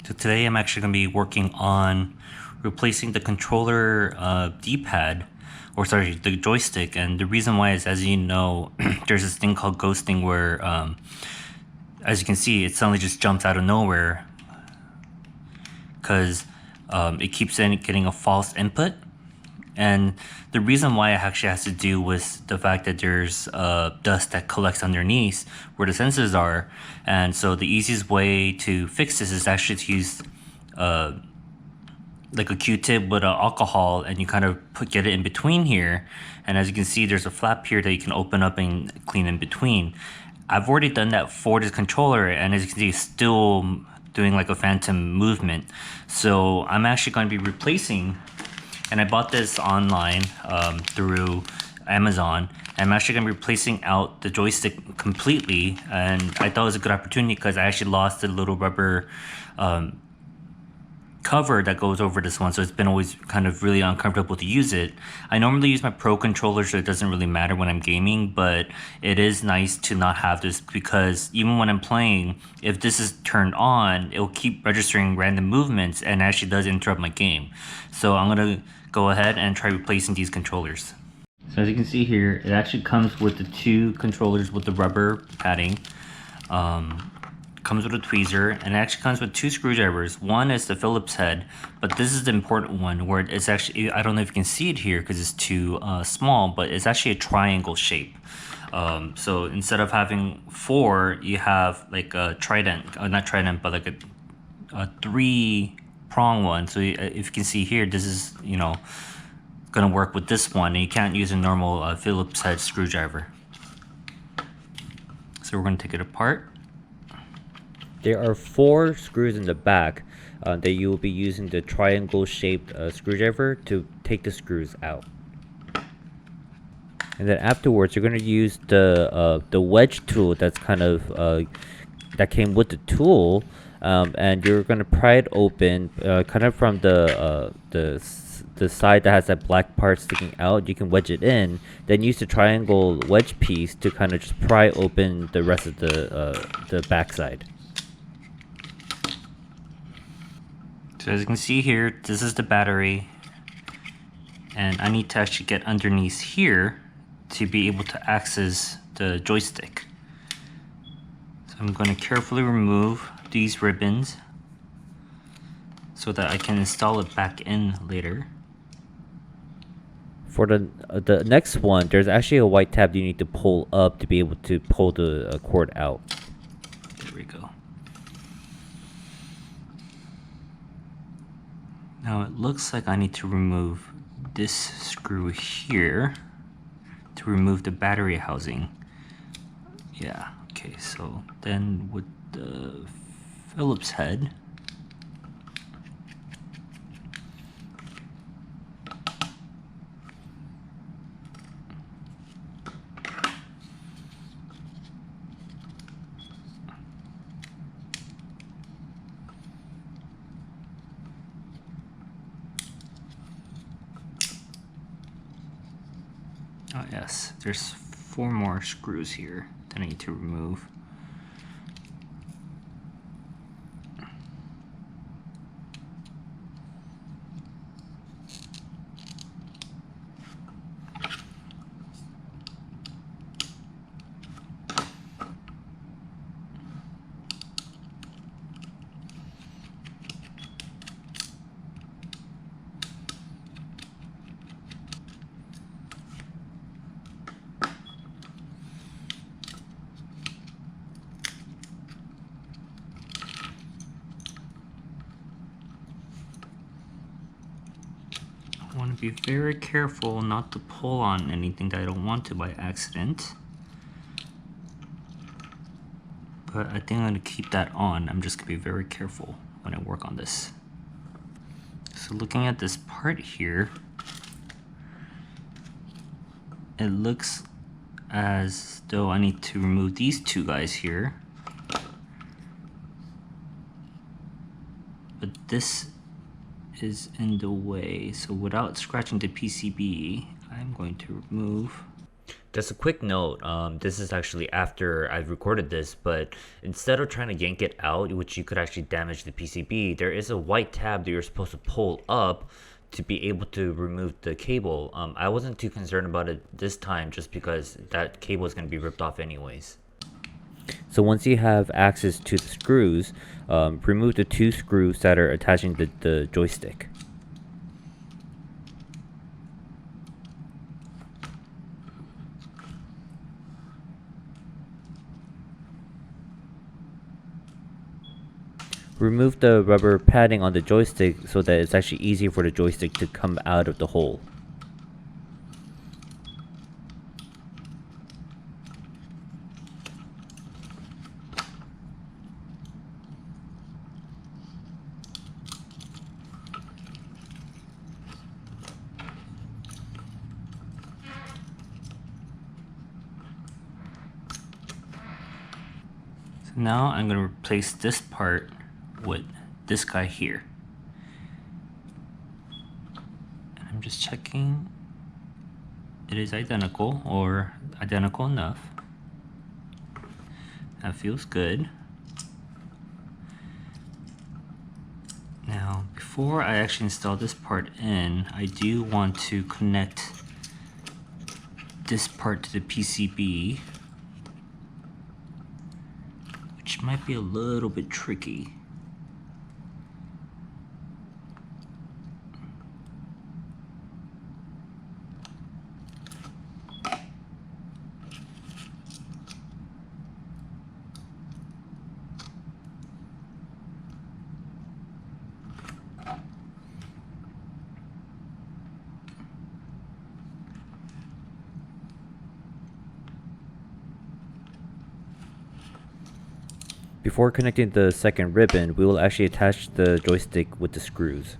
So today I'm actually going to be working on replacing the controller D-pad, or sorry, the joystick. And the reason why is, as you know, there's this thing called ghosting where, as you can see, it suddenly just jumps out of nowhere because it keeps getting a false input. And the reason why it actually has to do with the fact that there's dust that collects underneath where the sensors are. And so the easiest way to fix this is actually to use like a Q-tip with alcohol, and you kind of get it in between here. And as you can see, there's a flap here that you can open up and clean in between. I've already done that for this controller, and as you can see, it's still doing like a phantom movement. So I'm actually going to be replacing, and I bought this online through Amazon. I'm actually going to be replacing out the joystick completely, and I thought it was a good opportunity because I actually lost the little rubber cover that goes over this one, so it's been always kind of really uncomfortable to use it. I normally use my Pro controller, so it doesn't really matter when I'm gaming, but it is nice to not have this because even when I'm playing, if this is turned on, it'll keep registering random movements and actually does interrupt my game. So I'm gonna go ahead and try replacing these controllers. So as you can see here, it actually comes with the two controllers with the rubber padding. Comes with a tweezer, and it actually comes with two screwdrivers. One is the Phillips head, but this is the important one where it's actually, I don't know if you can see it here because it's too small, but it's actually a triangle shape. So instead of having four, you have like a trident, not trident, but like a three-prong one. So if you can see here, this is, you know, gonna work with this one, and you can't use a normal Phillips head screwdriver. So we're gonna take it apart. There are 4 screws in the back that you will be using the triangle shaped screwdriver to take the screws out. And then afterwards you're going to use the wedge tool that's kind of that came with the tool, and you're going to pry it open kind of from the side that has that black part sticking out. You can wedge it in, then use the triangle wedge piece to kind of just pry open the rest of the back side. So as you can see here, this is the battery, and I need to actually get underneath here to be able to access the joystick. So I'm going to carefully remove these ribbons so that I can install it back in later. For the next one, there's actually a white tab you need to pull up to be able to pull the cord out. There we go. Now it looks like I need to remove this screw here to remove the battery housing. Yeah, okay, so then with the Phillips head, oh yes, there's 4 more screws here that I need to remove. I want to be very careful not to pull on anything that I don't want to by accident. But I think I'm going to keep that on. I'm just going to be very careful when I work on this. So looking at this part here, it looks as though I need to remove these two guys here. But this is in the way, so without scratching the PCB, I'm going to remove. Just a quick note, this is actually after I've recorded this, but instead of trying to yank it out, which you could actually damage the PCB, there is a white tab that you're supposed to pull up to be able to remove the cable. I wasn't too concerned about it this time just because that cable is going to be ripped off anyways. So once you have access to the screws, remove the 2 screws that are attaching the joystick. Remove the rubber padding on the joystick so that it's actually easier for the joystick to come out of the hole. So now I'm going to replace this part with this guy here. And I'm just checking it is identical or identical enough. That feels good. Now, before I actually install this part in, I do want to connect this part to the PCB, which might be a little bit tricky. Before connecting the second ribbon, we will actually attach the joystick with the screws.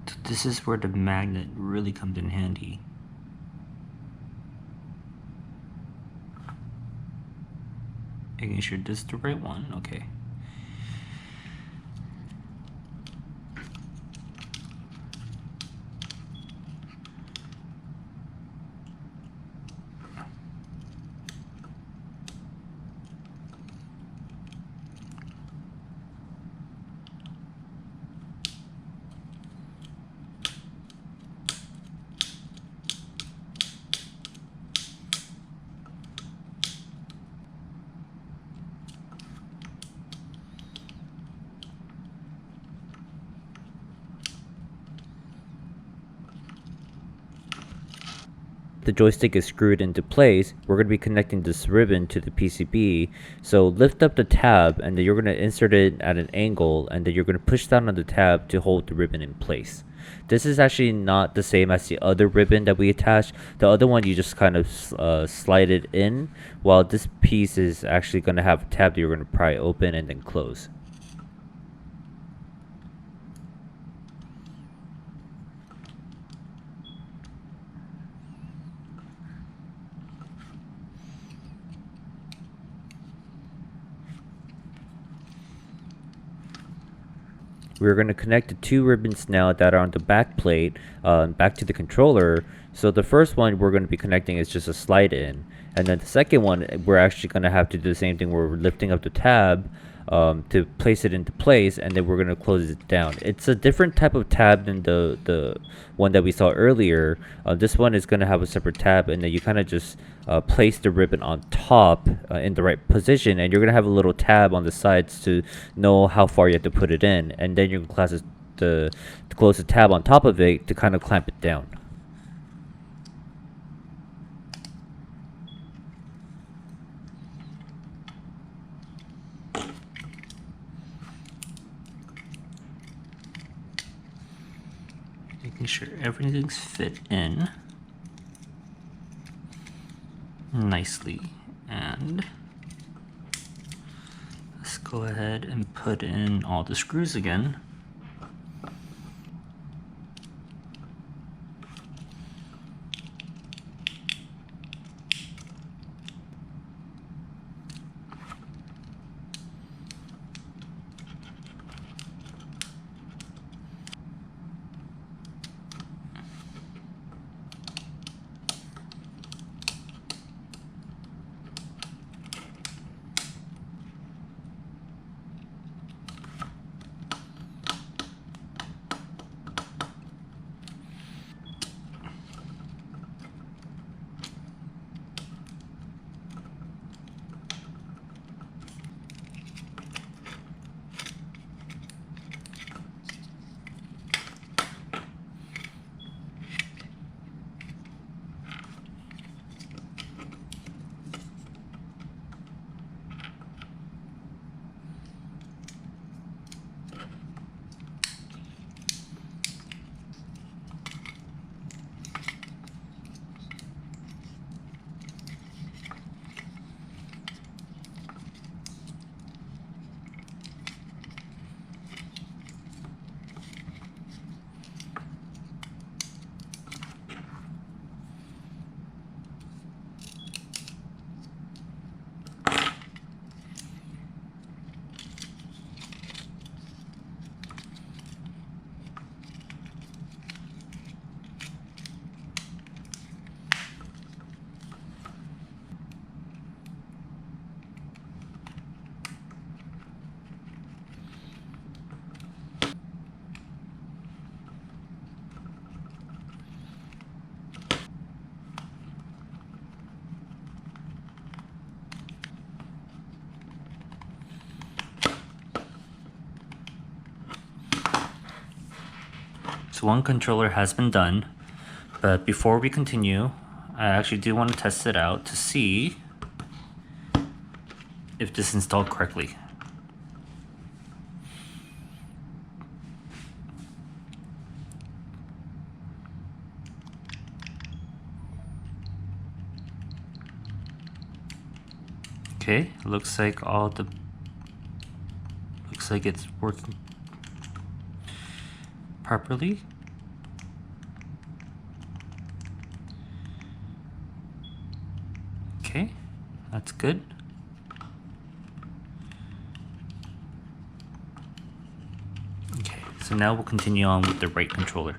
So this is where the magnet really comes in handy. Making sure this is the right one, okay. The joystick is screwed into place, we're going to be connecting this ribbon to the PCB. So lift up the tab and then you're going to insert it at an angle and then you're going to push down on the tab to hold the ribbon in place. This is actually not the same as the other ribbon that we attached. The other one you just kind of slide it in, while this piece is actually going to have a tab that you're going to pry open and then close. We're going to connect the 2 ribbons now that are on the back plate back to the controller. So the first one we're going to be connecting is just a slide in. And then the second one, we're actually going to have to do the same thing where we're lifting up the tab to place it into place, and then we're going to close it down. It's a different type of tab than the one that we saw earlier. This one is going to have a separate tab, and then you kind of just place the ribbon on top in the right position, and you're going to have a little tab on the sides to know how far you have to put it in, and then you can close the tab on top of it to kind of clamp it down. Making sure everything's fit in nicely, and let's go ahead and put in all the screws again. one controller has been done, but before we continue, I actually do want to test it out to see if this is installed correctly. Okay, looks like it's working properly. Okay, that's good. Okay, so now we'll continue on with the right controller.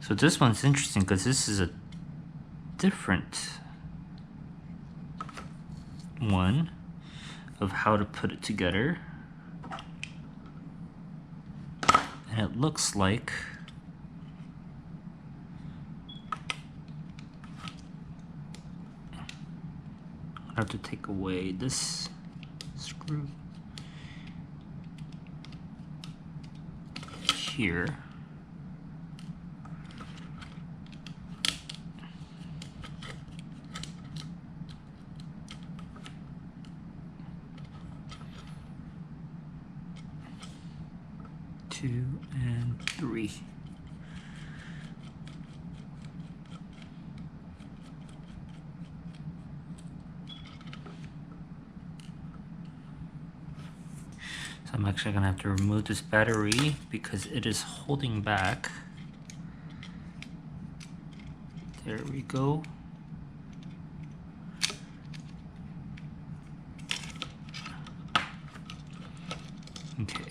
So this one's interesting because this is a different one of how to put it together. And it looks like I have to take away this screw here. Two and three. So I'm actually gonna have to remove this battery because it is holding back. There we go. Okay.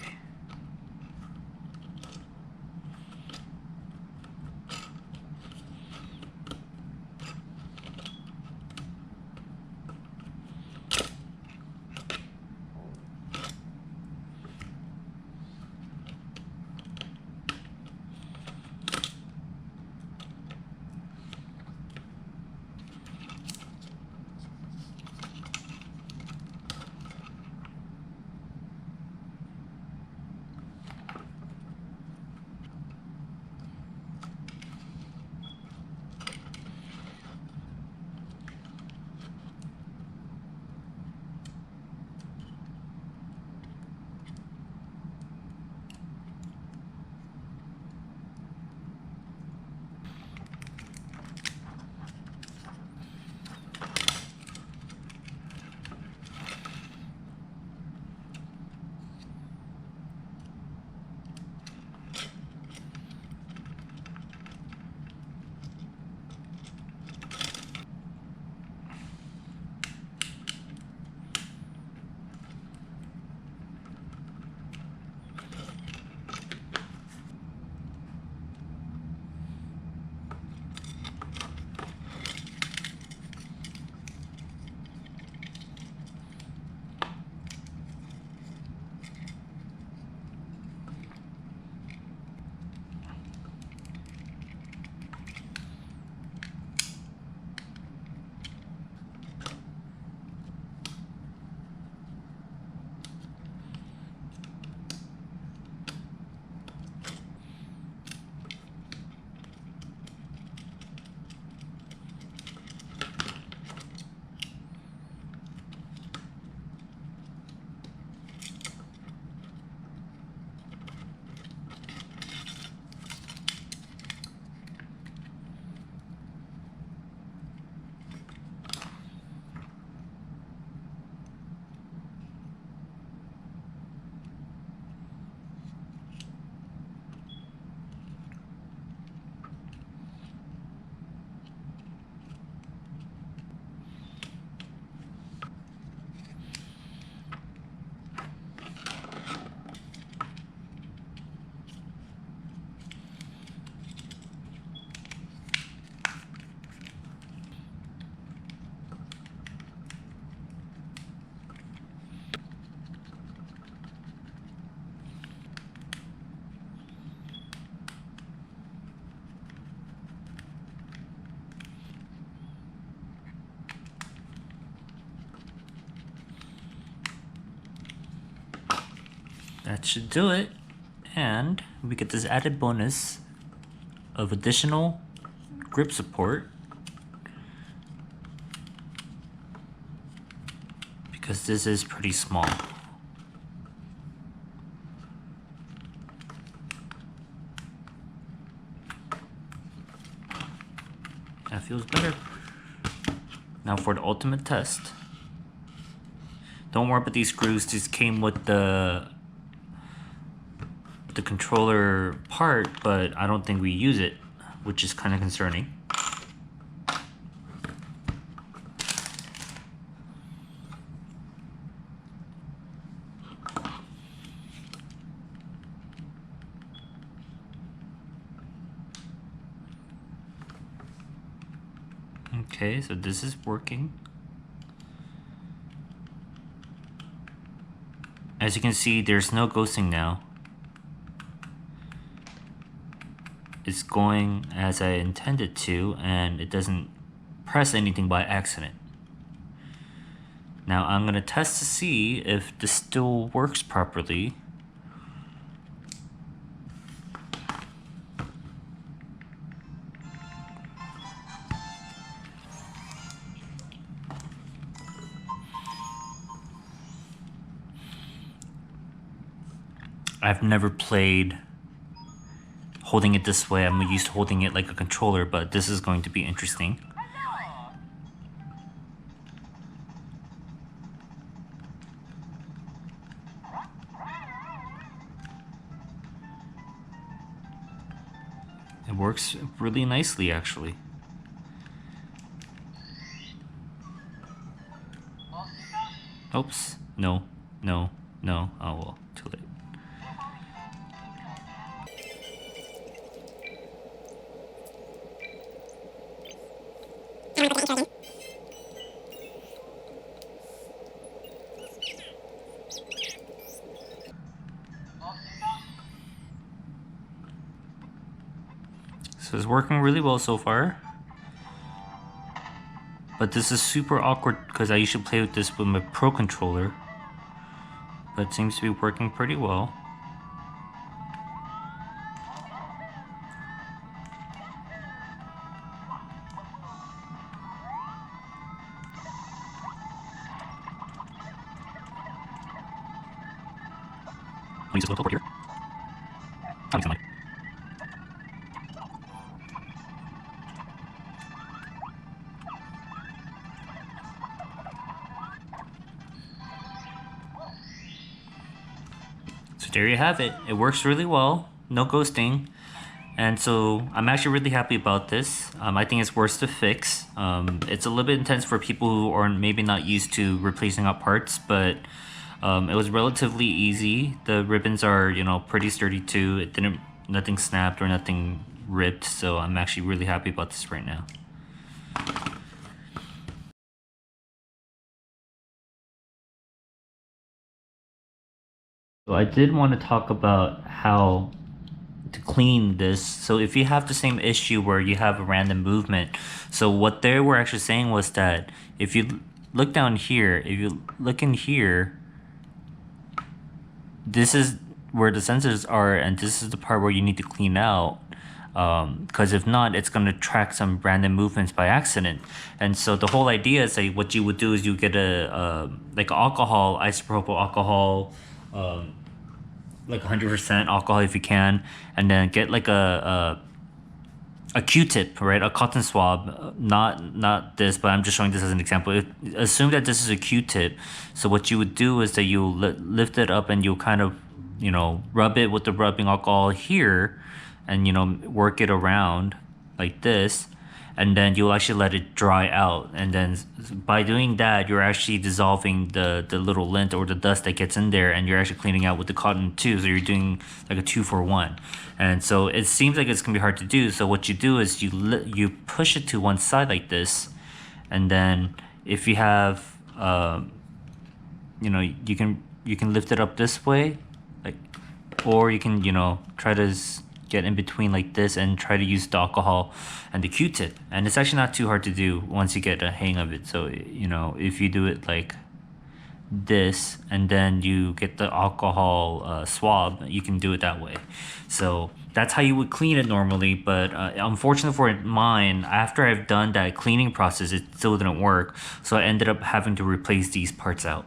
that should do it. And we get this added bonus of additional grip support because this is pretty small. That feels better. Now for the ultimate test. Don't worry about these screws, these came with the controller part, but I don't think we use it, which is kind of concerning. Okay, so this is working. As you can see, there's no ghosting now. It's going as I intended to, and it doesn't press anything by accident. Now I'm gonna test to see if this still works properly. I've never played holding it this way. I'm used to holding it like a controller, but this is going to be interesting. It works really nicely, actually. Oops. No. Oh well, too late. So it's working really well so far. But this is super awkward because I usually play with this with my Pro controller. But it seems to be working pretty well. I'll use this little clipboard here. So there you have it. It works really well. No ghosting. And so I'm actually really happy about this. I think it's worth to fix. It's a little bit intense for people who are maybe not used to replacing out parts, but it was relatively easy. The ribbons are, you know, pretty sturdy too. Nothing snapped or nothing ripped. So I'm actually really happy about this right now. So I did want to talk about how to clean this. So if you have the same issue where you have a random movement, so what they were actually saying was that if you look down here, if you look in here, this is where the sensors are, and this is the part where you need to clean out, because if not, it's going to track some random movements by accident. And so the whole idea is like what you would do is you get a like alcohol, isopropyl alcohol, like 100% alcohol if you can, and then get like a Q-tip, right? A cotton swab, not this, but I'm just showing this as an example. Assume that this is a Q-tip. So what you would do is that you lift it up and you kind of, you know, rub it with the rubbing alcohol here, and you know, work it around like this, and then you'll actually let it dry out. And then by doing that, you're actually dissolving the little lint or the dust that gets in there, and you're actually cleaning out with the cotton too. So you're doing like a 2-for-1. And so it seems like it's gonna be hard to do. So what you do is you push it to one side like this, and then if you have, you know, you can lift it up this way, like, or you can, you know, try to get in between like this and try to use the alcohol and the Q-tip. And it's actually not too hard to do once you get a hang of it. So, you know, if you do it like this and then you get the alcohol swab, you can do it that way. So that's how you would clean it normally, but unfortunately for mine, after I've done that cleaning process, it still didn't work, so I ended up having to replace these parts out.